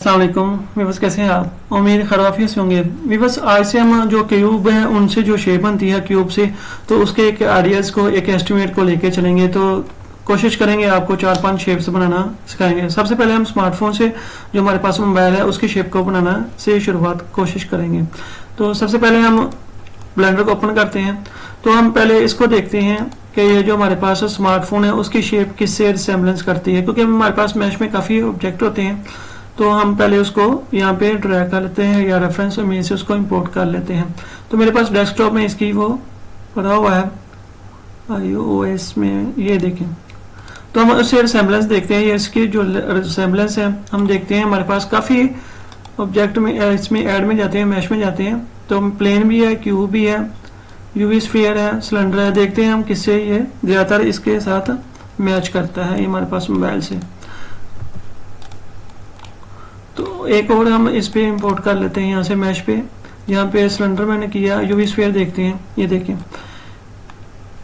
अस्सलाम वालेकुम वीवर्स, कैसे हैं आप? उम्मीद खराफी से होंगे। वीवर्स, आज से हम जो क्यूब है उनसे जो शेप बनती है क्यूब से, तो उसके एक आइडियाज़ को, एक एस्टिमेट को लेके चलेंगे। तो कोशिश करेंगे आपको 4-5 शेप्स बनाना सिखाएंगे। सबसे पहले हम स्मार्टफोन से, जो हमारे पास मोबाइल है, उसकी शेप को बनाना से शुरुआत कोशिश करेंगे। तो सबसे पहले हम ब्लेंडर को ओपन करते हैं। तो हम पहले इसको देखते हैं कि ये जो हमारे पास स्मार्टफोन है उसकी शेप किससे रिसेम्बलेंस करती है, क्योंकि हमारे पास मैश में काफ़ी ऑब्जेक्ट होते हैं। तो हम पहले उसको यहाँ पे ड्रैग कर लेते हैं या रेफरेंस में से उसको इंपोर्ट कर लेते हैं। तो मेरे पास डेस्कटॉप में इसकी वो पड़ा हुआ है iOS में, ये देखें। तो हम उससे रिसेम्बलेंस देखते हैं। ये इसकी जो रिसेम्बलेंस है हम देखते हैं, हमारे पास काफ़ी ऑब्जेक्ट में इसमें ऐड में जाते हैं, मैश में जाते हैं। तो प्लेन भी है, क्यूब भी है, यूवी स्फीयर है, सिलेंडर है। देखते हैं हम किससे ये ज़्यादातर इसके साथ मैच करता है, ये हमारे पास मोबाइल से। तो एक और हम इस पे इंपोर्ट कर लेते हैं यहाँ से मैश पे। यहाँ पे सिलेंडर मैंने किया, यूवी स्फीयर देखते हैं, ये देखें।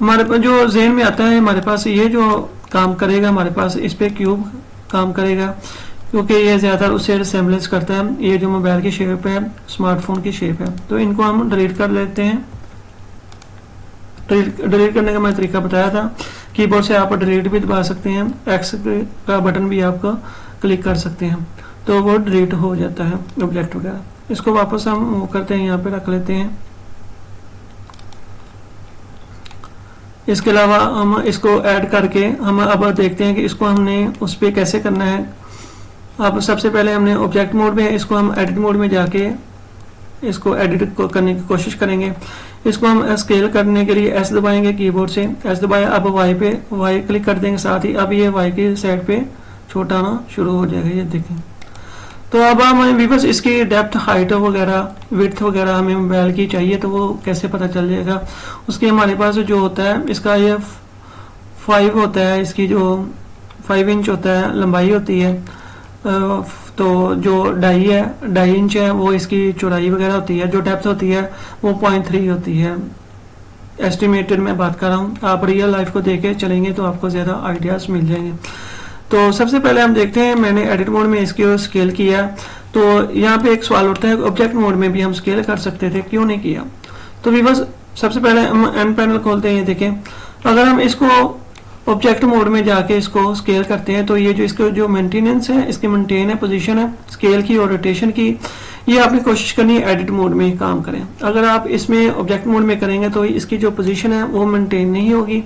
हमारे पास जो ज़हन में आता है, हमारे पास ये जो काम करेगा, हमारे पास इस पे क्यूब काम करेगा, क्योंकि ये ज़्यादातर उससे रिसेम्बलेंस करता है। ये जो मोबाइल की शेप है, स्मार्टफोन की शेप है। तो इनको हम डिलीट कर लेते हैं। डिलीट करने का मैं तरीका बताया था, कीबोर्ड से आप डिलीट भी दबा सकते हैं, एक्स का बटन भी आपको क्लिक कर सकते हैं, तो वो डिलीट हो जाता है ऑब्जेक्ट वगैरह। इसको वापस हम मूव करते हैं, यहाँ पे रख लेते हैं। इसके अलावा हम इसको ऐड करके हम अब देखते हैं कि इसको हमने उस पर कैसे करना है। अब सबसे पहले हमने ऑब्जेक्ट मोड में, इसको हम एडिट मोड में जाके इसको एडिट करने की कोशिश करेंगे। इसको हम स्केल करने के लिए एस दबाएंगे, कीबोर्ड से एस दबाया। अब वाई क्लिक कर देंगे, साथ ही अब ये वाई की साइड पे छोटा आना शुरू हो जाएगा, ये देखें। तो अब हमें वीवर्स इसकी डेप्थ, हाइट वगैरह, विड्थ वगैरह हमें मोबाइल की चाहिए, तो वो कैसे पता चल जाएगा? उसके हमारे पास जो होता है, इसका ये 5 होता है, इसकी जो 5 इंच होता है लंबाई होती है। तो जो 2.5 इंच है वो इसकी चौड़ाई वगैरह होती है। जो डेप्थ होती है वो 0.3 होती है। एस्टिमेटेड मैं बात कर रहा हूँ, आप रियल लाइफ को देके चलेंगे तो आपको ज़्यादा आइडियाज़ मिल जाएंगे। तो सबसे पहले हम देखते हैं, मैंने एडिट मोड में इसकी स्केल किया। तो यहाँ पे एक सवाल उठता है, ऑब्जेक्ट मोड में भी हम स्केल कर सकते थे, क्यों नहीं किया? तो वीवर्स, सबसे पहले हम एम पैनल खोलते हैं, ये देखें। अगर हम इसको ऑब्जेक्ट मोड में जाके इसको स्केल करते हैं, तो ये जो इसका जो मेंटेनेंस है, इसकी मेंटेन है, पोजीशन है स्केल की और रोटेशन की, ये आपने कोशिश करनी है एडिट मोड में काम करें। अगर आप इसमें ऑब्जेक्ट मोड में करेंगे तो इसकी जो पोजीशन है वो मेंटेन नहीं होगी,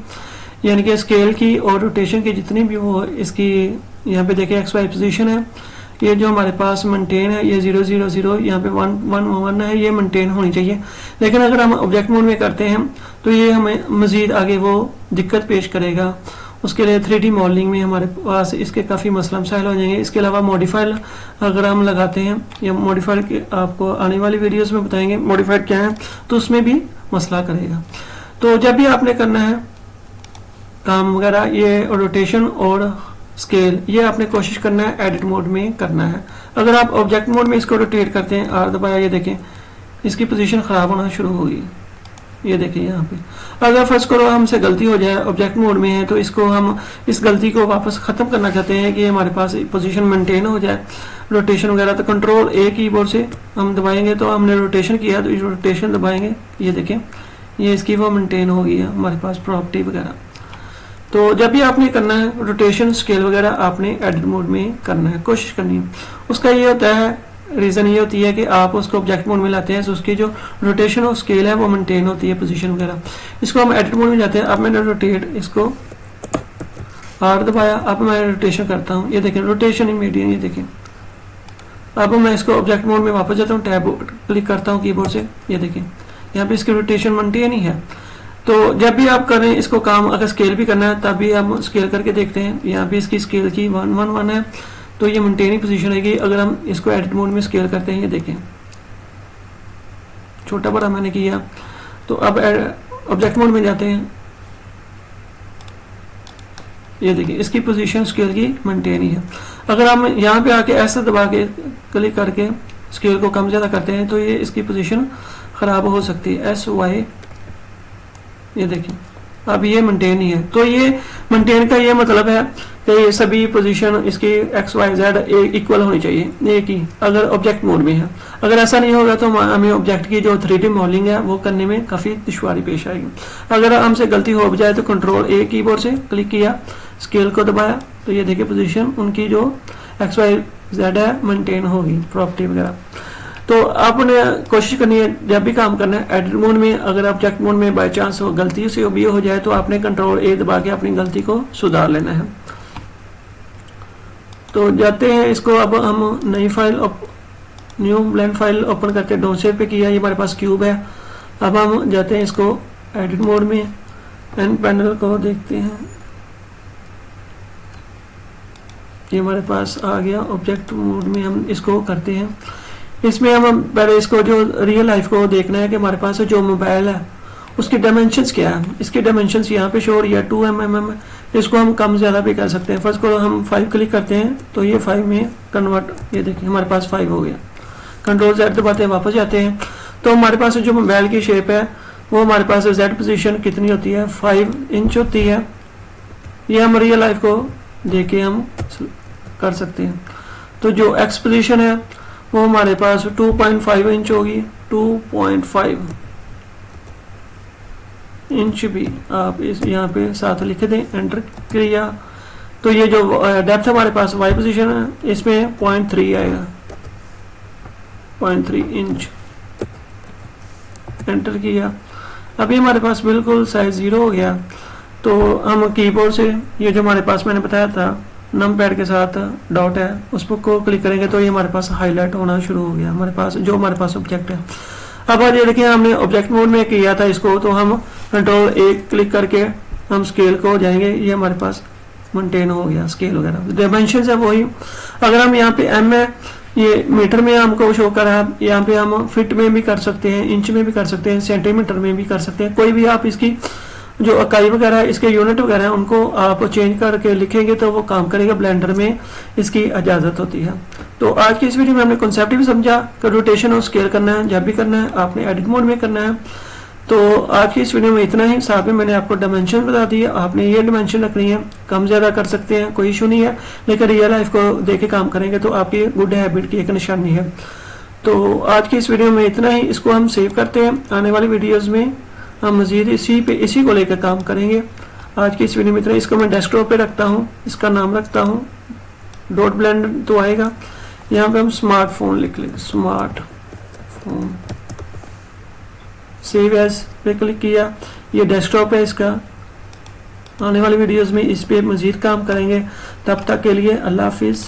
यानी कि स्केल की और रोटेशन की जितनी भी वो इसकी, यहाँ पे देखिए एक्स वाई पोजीशन है, ये जो हमारे पास मेंटेन है, ये 0 0 0, यहाँ पे 1 1 1 है, ये मेंटेन होनी चाहिए। लेकिन अगर हम ऑब्जेक्ट मोड में करते हैं तो ये हमें मजीद आगे वो दिक्कत पेश करेगा। उसके लिए 3D मॉडलिंग में हमारे पास इसके काफ़ी मसला मसाइल हो जाएंगे। इसके अलावा मॉडिफायर अगर हम लगाते हैं, या मॉडिफायर के आपको आने वाली वीडियोस में बताएंगे मॉडिफायर क्या है, तो उसमें भी मसला करेगा। तो जब भी आपने करना है काम वगैरह, ये रोटेशन और स्केल, ये आपने कोशिश करना है एडिट मोड में करना है। अगर आप ऑब्जेक्ट मोड में इसको रोटेट करते हैं, आर दबाया, ये देखें इसकी पोजीशन ख़राब होना शुरू होगी, ये देखिए यहाँ पे। अगर फर्स्ट करो हमसे गलती हो जाए, ऑब्जेक्ट मोड में है, तो इसको हम इस गलती को वापस ख़त्म करना चाहते हैं कि हमारे पास पोजीशन मेंटेन हो जाए, रोटेशन वगैरह। तो कंट्रोल ए कीबोर्ड से हम दबाएंगे, तो हमने रोटेशन किया, तो रोटेशन दबाएंगे, ये देखें ये इसकी वो मेंटेन हो गई है हमारे पास प्रॉपर्टी वगैरह। तो जब भी आपने करना है रोटेशन, स्केल वगैरह, आपने एडिट मोड में करना है, कोशिश करनी है। उसका ये होता है, रीज़न ये होती है कि आप उसको ऑब्जेक्ट मोड में लाते हैं तो उसकी जो रोटेशन और स्केल है वो मेंटेन होती है, पोजीशन वगैरह। इसको हम एडिट मोड में जाते हैं। अब मैंने रोटेट, इसको आर दबाया, अब मैं रोटेशन करता हूँ, ये देखें रोटेशन इमीडिएट, ये देखें। अब मैं इसको ऑब्जेक्ट मोड में वापस जाता हूँ, टैब क्लिक करता हूँ कीबोर्ड से, ये देखें यहाँ पे इसकी रोटेशन मेंटेन ही है। तो जब भी आप करें इसको काम, अगर स्केल भी करना है तब भी हम स्केल करके देखते हैं। यहाँ पे इसकी स्केल की 1 1 1 है, तो ये मेंटेन ही पोजीशन रहेगी। अगर हम इसको एडिट मोड में स्केल करते हैं, ये देखें छोटा बड़ा मैंने किया। तो अब ऑब्जेक्ट मोड में जाते हैं, ये देखिए इसकी पोजीशन स्केल की मेंटेन ही है। अगर हम यहाँ पे आके ऐसे दबा के क्लिक करके स्केल को कम ज़्यादा करते हैं, तो ये इसकी पोजीशन ख़राब हो सकती है। एस वाई, ये देखिए अब ये मेंटेन ही है। तो ये मेंटेन का ये मतलब है कि ये सभी पोजीशन इसकी एक्स वाई जेड इक्वल होनी चाहिए एक ही, अगर ऑब्जेक्ट मोड में है। अगर ऐसा नहीं होगा तो हमें ऑब्जेक्ट की जो 3D मॉडलिंग है वो करने में काफ़ी दुश्वारी पेश आएगी। अगर हमसे गलती हो जाए तो कंट्रोल ए कीबोर्ड से क्लिक किया, स्केल को दबाया, तो ये देखिए पोजीशन उनकी जो एक्स वाई जेड है मेंटेन होगी, प्रॉपर्टी वगैरह। तो आपने कोशिश करनी है जब भी काम करना है एडिट मोड में, अगर ऑब्जेक्ट मोड में बाय चांस हो गलती से भी हो जाए तो आपने कंट्रोल ए दबा के अपनी गलती को सुधार लेना है। तो जाते हैं इसको, अब हम नई file new blend file open करके डाउन शेप पे किया, ये हमारे पास क्यूब है। अब हम जाते हैं इसको एडिट मोड में, एंड पैनल को देखते हैं, ये हमारे पास आ गया। ऑब्जेक्ट मोड में हम इसको करते हैं। इसमें हम पहले इसको जो रियल लाइफ को देखना है कि हमारे पास जो मोबाइल है उसकी डायमेंशंस क्या है। इसकी डायमेंशंस यहाँ पे शो हो रही है 2 mm। इसको हम कम ज़्यादा भी कर सकते हैं। फर्स्ट को हम 5 क्लिक करते हैं तो ये 5 में कन्वर्ट, ये देखिए हमारे पास 5 हो गया। कंट्रोल Z दबाते हैं, वापस जाते हैं तो हमारे पास जो मोबाइल की शेप है वो हमारे पास Z पोजीशन कितनी होती है, 5 इंच होती है। ये हम रियल लाइफ को देख के हम कर सकते हैं। तो जो X पोजीशन है वो हमारे पास 2.5 इंच होगी, 2.5 इंच भी आप इस यहाँ पे साथ लिख दें, एंटर किया तो ये जो डेप्थ हमारे पास वाई पोजीशन है इसमें 0.3 आएगा, 0.3 इंच, एंटर किया। अभी हमारे पास बिल्कुल साइज 0 हो गया। तो हम कीबोर्ड से ये जो हमारे पास मैंने बताया था नम पैड के साथ डॉट है उस पर को क्लिक करेंगे तो ये हमारे पास हाईलाइट होना शुरू हो गया, हमारे पास जो हमारे पास ऑब्जेक्ट है। अब ये देखिए हमने ऑब्जेक्ट मोड में किया था इसको, तो हम कंट्रोल ए क्लिक करके हम स्केल को जाएंगे, ये हमारे पास मेंटेन हो गया स्केल वगैरह। डायमेंशन है वही। अगर हम यहाँ पे एम है, ये मीटर में हमको शो कर रहा है, यहाँ पे हम फिट में भी कर सकते हैं, इंच में भी कर सकते हैं, सेंटीमीटर में भी कर सकते हैं। कोई भी आप इसकी जो इकाई वगैरह है, इसके यूनिट वगैरह है, उनको आप चेंज करके लिखेंगे तो वो काम करेगा। ब्लेंडर में इसकी इजाज़त होती है। तो आज की इस वीडियो में हमने कॉन्सेप्ट भी समझा कि रोटेशन और स्केल करना है, जब भी करना है आपने एडिट मोड में करना है। तो आज की इस वीडियो में इतना ही। साथ में मैंने आपको डायमेंशन बता दी है, आपने ये डायमेंशन रखनी है, कम ज़्यादा कर सकते हैं, कोई इशू नहीं है। लेकिन रियल लाइफ को देख के काम करेंगे तो आपकी गुड हैबिट की एक निशानी है। तो आज की इस वीडियो में इतना ही। इसको हम सेव करते हैं, आने वाली वीडियोज़ में हम मजीद इसी को लेकर काम करेंगे। आज की इस वीडियो में इतना। इसको मैं डेस्कटॉप पे रखता हूँ, इसका नाम रखता हूँ डॉट ब्लेंड तो आएगा। यहाँ पे हम स्मार्टफोन लिख लेंगे, स्मार्टफोन, सेव एज पे क्लिक किया, ये डेस्कटॉप है इसका। आने वाली वीडियोस में इस पे मजीद काम करेंगे। तब तक के लिए अल्लाह हाफिज़।